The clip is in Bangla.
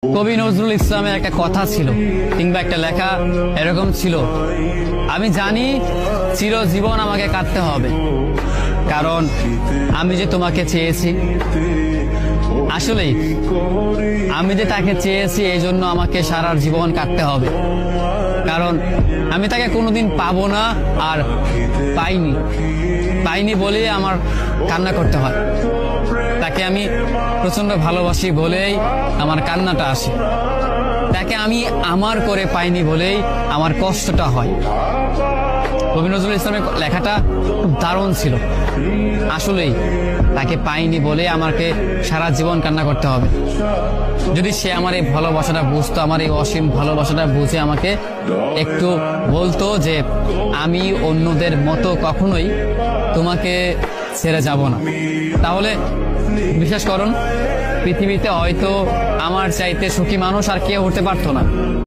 কবি নজরুল ইসলামের একটা কথা ছিল কিংবা একটা লেখা এরকম ছিল, আমি জানি চিরজীবন আমাকে কাটতে হবে, কারণ আমি যে তোমাকে চেয়েছি। আসলেই আমি যে তাকে চেয়েছি এই জন্য আমাকে সারা জীবন কাটতে হবে, কারণ আমি তাকে কোনোদিন পাবো না, আর পাইনি বলেই আমার কান্না করতে হয়। তাকে আমি প্রচন্ড ভালোবাসি বলেই আমার কান্নাটা আসে, তাকে আমি আমার করে পাইনি বলেই আমার কষ্টটা হয়। কবি নজরুল ইসলামের লেখাটা খুব দারুণ ছিল। আসলেই তাকে পাইনি বলে আমাকে সারা জীবন কান্না করতে হবে। যদি সে আমার এই ভালোবাসাটা বুঝতো, আমার এই অসীম ভালোবাসাটা বুঝে আমাকে একটু বলতো যে আমি অন্যদের মতো কখনোই তোমাকে ছেড়ে যাব না, তাহলে বিশ্বাস করুন পৃথিবীতে হয়তো আমার চাইতে সুখী মানুষ আর কেউ হতে পারতো না।